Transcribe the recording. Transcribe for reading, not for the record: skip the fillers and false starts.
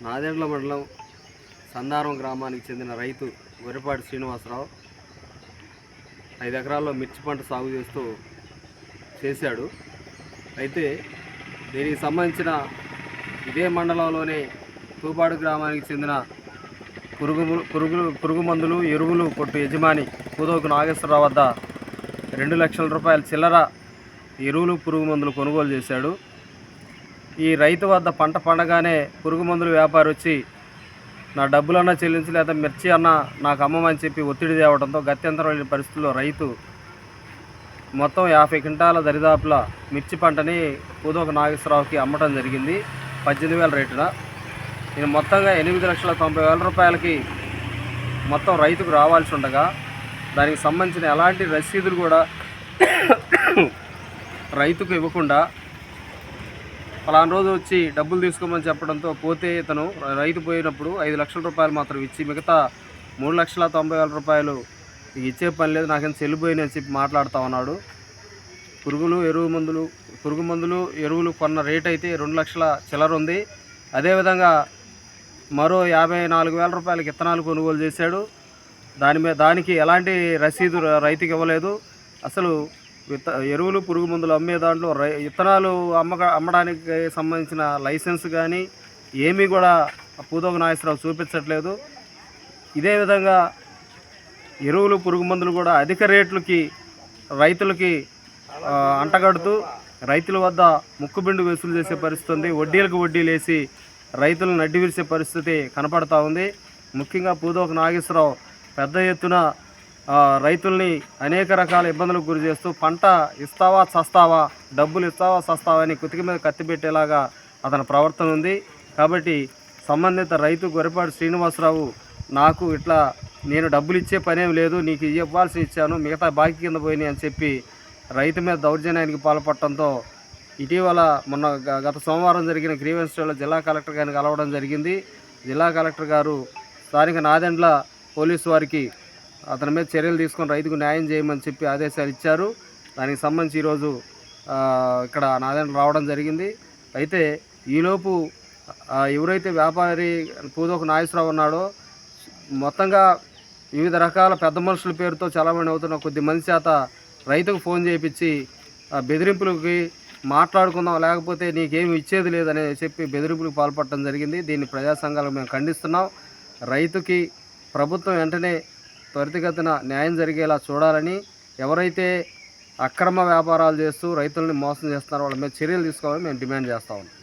నాదెండ్ల మండలం సందారం గ్రామానికి చెందిన రైతు గొర్రెపాటి శ్రీనివాసరావు 5 ఎకరాల్లో మిర్చి పంట సాగు చేశాడు. అయితే దీనికి సంబంధించిన ఇదే మండలంలోనే తూపాడు గ్రామానికి చెందిన పురుగు మందులు ఎరువులు కొట్టు యజమాని పూదోకు నాగేశ్వరరావు వద్ద 2 లక్షల రూపాయల చిల్లర ఎరువులు పురుగు మందులు కొనుగోలు చేశాడు. ఈ రైతు వద్ద పంట పండగానే పురుగు మందుల వ్యాపారి వచ్చి నా డబ్బులన్నా చెల్లించి లేదా మిర్చి అన్న నాకు అమ్మమని చెప్పి ఒత్తిడి తేవడంతో గత్యంతరమైన పరిస్థితుల్లో రైతు మొత్తం 50 క్వింటాల దరిదాపుల మిర్చి పంటని పూదోక నాగేశ్వరరావుకి అమ్మటం జరిగింది 18,000 రేటున. ఇది మొత్తంగా 8,90,000 రూపాయలకి మొత్తం రైతుకు రావాల్సి ఉండగా దానికి సంబంధించిన ఎలాంటి రసీదులు కూడా రైతుకు ఇవ్వకుండా పలానా రోజు వచ్చి డబ్బులు తీసుకోమని చెప్పడంతో పోతే ఇతను రైతు పోయినప్పుడు 5 లక్షల రూపాయలు మాత్రం ఇచ్చి మిగతా 3,90,000 రూపాయలు ఇచ్చే పని లేదు, నాకేం చెల్లిపోయినాయి అని చెప్పి మాట్లాడుతూ ఉన్నాడు. పురుగు మందులు ఎరువులు కొన్న రేట్ అయితే 2 లక్షల చిల్లర ఉంది. అదేవిధంగా మరో 54,000 రూపాయలకి విత్తనాలు కొనుగోలు చేశాడు. దానికి ఎలాంటి రసీదు రైతుకి ఇవ్వలేదు. అసలు ఎరువులు పురుగు మందులు అమ్మే దాంట్లో విత్తనాలు అమ్మడానికి సంబంధించిన లైసెన్స్ కానీ ఏమీ కూడా పూదోక నాగేశ్వరరావు చూపించట్లేదు. ఇదే విధంగా ఎరువులు పురుగు మందులు కూడా అధిక రేట్లకి రైతులకి అంటగడుతూ రైతుల వద్ద ముక్కుబిండు వసూలు చేసే పరిస్థితి ఉంది. వడ్డీలకు వడ్డీలు వేసి రైతులను నడ్డి విరిసే పరిస్థితి కనపడతా ఉంది. ముఖ్యంగా పూదోక నాగేశ్వరరావు పెద్ద ఎత్తున రైతుల్ని అనేక రకాల ఇబ్బందులకు గురి చేస్తూ పంట ఇస్తావా చస్తావా, డబ్బులు ఇస్తావా చస్తావా అని కుతికి మీద కత్తి పెట్టేలాగా అతని ప్రవర్తన ఉంది. కాబట్టి సంబంధిత రైతు గొర్రెపాటి శ్రీనివాసరావు నాకు ఇట్లా నేను డబ్బులు ఇచ్చే పనేం లేదు, నీకు ఇవ్వాల్సి ఇచ్చాను, మిగతా బాకీ కింద పోయినాయి అని చెప్పి రైతు మీద దౌర్జన్యానికి పాల్పడటంతో ఇటీవల గత సోమవారం జరిగిన గ్రీవెన్స్ డేలో జిల్లా కలెక్టర్ గారిని కలవడం జరిగింది. జిల్లా కలెక్టర్ గారు స్థానిక నాదెండ్ల పోలీసు వారికి అతని మీద చర్యలు తీసుకొని రైతుకు న్యాయం చేయమని చెప్పి ఆదేశాలు ఇచ్చారు. దానికి సంబంధించి ఈరోజు ఇక్కడ నాదెండ్ల రావడం జరిగింది. అయితే ఈలోపు ఎవరైతే వ్యాపారి పూదోక నాగేశ్వరరావు ఉన్నాడో మొత్తంగా వివిధ రకాల పెద్ద మనుషుల పేరుతో చాలామంది అవుతున్న కొద్ది మంది చేత రైతుకు ఫోన్ చేయించి బెదిరింపులకి మాట్లాడుకుందాం లేకపోతే నీకేమి ఇచ్చేది లేదని చెప్పి బెదిరింపులకు పాల్పడటం జరిగింది. దీన్ని ప్రజా సంఘాలకు మేము ఖండిస్తున్నాం. రైతుకి ప్రభుత్వం వెంటనే త్వరితగతిన న్యాయం జరిగేలా చూడాలని, ఎవరైతే అక్రమ వ్యాపారాలు చేస్తూ రైతుల్ని మోసం చేస్తున్నారో వాళ్ళ మీద చర్యలు తీసుకోవాలని మేము డిమాండ్ చేస్తా ఉన్నాం.